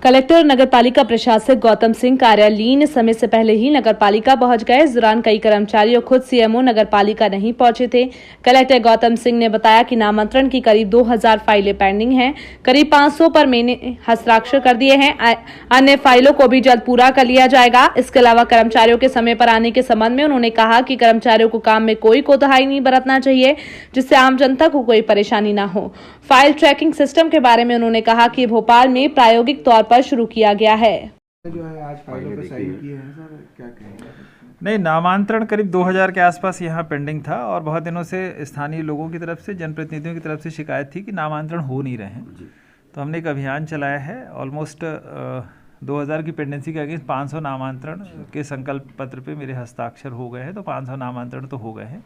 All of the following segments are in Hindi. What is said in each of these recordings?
कलेक्टर नगरपालिका प्रशासक गौतम सिंह कार्यालयीन समय से पहले ही नगरपालिका पहुंच गए। इस दौरान कई कर्मचारी और खुद सीएमओ नगरपालिका नहीं पहुंचे थे। कलेक्टर गौतम सिंह ने बताया कि नामांतरण की करीब 2000 फाइलें पेंडिंग हैं। करीब 500 पर मैंने हस्ताक्षर कर दिए हैं। अन्य फाइलों को भी जल्द पूरा कर लिया जाएगा। इसके अलावा कर्मचारियों के समय पर आने के संबंध में उन्होंने कहा कि कर्मचारियों को काम में कोई कोताही नहीं बरतना चाहिए, जिससे आम जनता को कोई परेशानी न हो। फाइल ट्रैकिंग सिस्टम के बारे में उन्होंने कहा कि भोपाल में प्रायोगिक तौर पर शुरू किया गया है। जो है आज फाइलों पे साइन किए हैं सर, क्या कहेंगे? नहीं, नामांतरण करीब 2000 के आसपास यहाँ पेंडिंग था और बहुत दिनों से स्थानीय लोगों की तरफ से, जनप्रतिनिधियों की तरफ से शिकायत थी कि नामांतरण हो नहीं रहे हैं। तो हमने एक अभियान चलाया है। ऑलमोस्ट 2000 की पेंडेंसी के अगेंस्ट 500 नामांतरण के संकल्प पत्र पे मेरे हस्ताक्षर हो गए हैं। तो 500 नामांतरण तो हो गए हैं।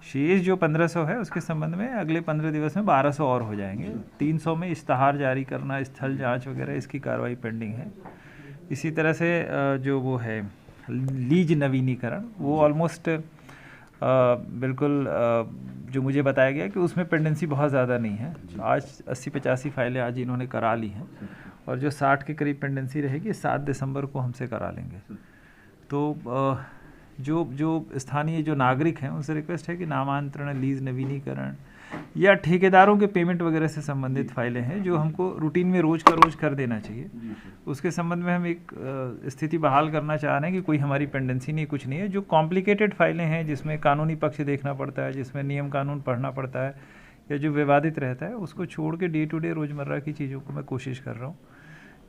शेष जो 1500 है उसके संबंध में अगले 15 दिवस में 1200 और हो जाएंगे। 300 में इश्तहार जारी करना, स्थल जांच वगैरह, इसकी कार्रवाई पेंडिंग है। इसी तरह से जो वो है लीज नवीनीकरण, वो ऑलमोस्ट बिल्कुल जो मुझे बताया गया कि उसमें पेंडेंसी बहुत ज़्यादा नहीं है। आज 80-85 फाइलें आज इन्होंने करा ली हैं और जो 60 के करीब पेंडेंसी रहेगी 7 दिसंबर को हमसे करा लेंगे। तो जो स्थानीय जो नागरिक हैं उनसे रिक्वेस्ट है कि नामांतरण, लीज नवीनीकरण या ठेकेदारों के पेमेंट वगैरह से संबंधित फाइलें हैं जो हमको रूटीन में रोज का रोज कर देना चाहिए। उसके संबंध में हम एक स्थिति बहाल करना चाह रहे हैं कि कोई हमारी पेंडेंसी नहीं, कुछ नहीं है। जो कॉम्प्लिकेटेड फाइलें हैं जिसमें कानूनी पक्ष देखना पड़ता है, जिसमें नियम कानून पढ़ना पड़ता है या जो विवादित रहता है, उसको छोड़ के डे टू डे रोज़मर्रा की चीज़ों को मैं कोशिश कर रहा हूँ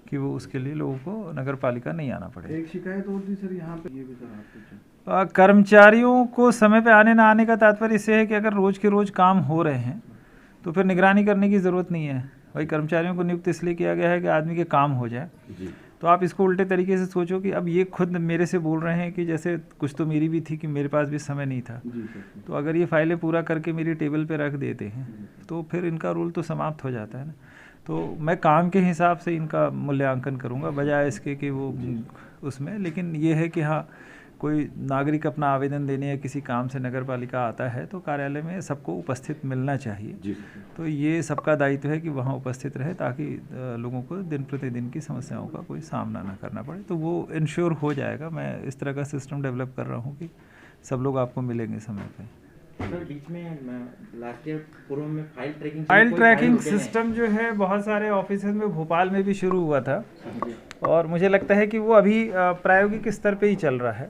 कि वो उसके लिए लोगों को नगर पालिका नहीं आना पड़े। एक शिकायत और थी सर यहाँ पे, ये भी सर आप कर्मचारियों को समय पे आने ना आने का तात्पर्य इससे है कि अगर रोज़ के रोज़ काम हो रहे हैं तो फिर निगरानी करने की ज़रूरत नहीं है। भाई कर्मचारियों को नियुक्त इसलिए किया गया है कि आदमी के काम हो जाए। तो आप इसको उल्टे तरीके से सोचो कि अब ये खुद मेरे से बोल रहे हैं कि जैसे कुछ तो मेरी भी थी कि मेरे पास भी समय नहीं था। तो अगर ये फाइलें पूरा करके मेरी टेबल पे रख देते हैं तो फिर इनका रोल तो समाप्त हो जाता है ना। तो मैं काम के हिसाब से इनका मूल्यांकन करूँगा बजाय इसके कि वो उसमें। लेकिन ये है कि हाँ, कोई नागरिक अपना आवेदन देने या किसी काम से नगर पालिका आता है तो कार्यालय में सबको उपस्थित मिलना चाहिए। तो ये सबका दायित्व है कि वहाँ उपस्थित रहे ताकि लोगों को दिन प्रतिदिन की समस्याओं का कोई सामना ना करना पड़े। तो वो इंश्योर हो जाएगा। मैं इस तरह का सिस्टम डेवलप कर रहा हूँ कि सब लोग आपको मिलेंगे समय पर। सर बीच में लास्ट ईयर पूर्व में फाइल ट्रैकिंग सिस्टम जो है बहुत सारे ऑफिस में भोपाल में भी शुरू हुआ था और मुझे लगता है कि वो अभी प्रायोगिक स्तर पे ही चल रहा है।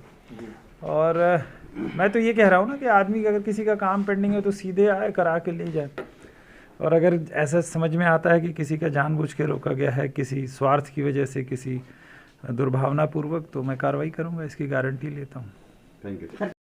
और मैं तो ये कह रहा हूँ ना कि आदमी अगर किसी का काम पेंडिंग है तो सीधे आए, करा के ले जाए। और अगर ऐसा समझ में आता है कि किसी का जानबूझ के रोका गया है किसी स्वार्थ की वजह से, किसी दुर्भावनापूर्वक, तो मैं कार्रवाई करूँगा, इसकी गारंटी लेता हूँ। Thank you.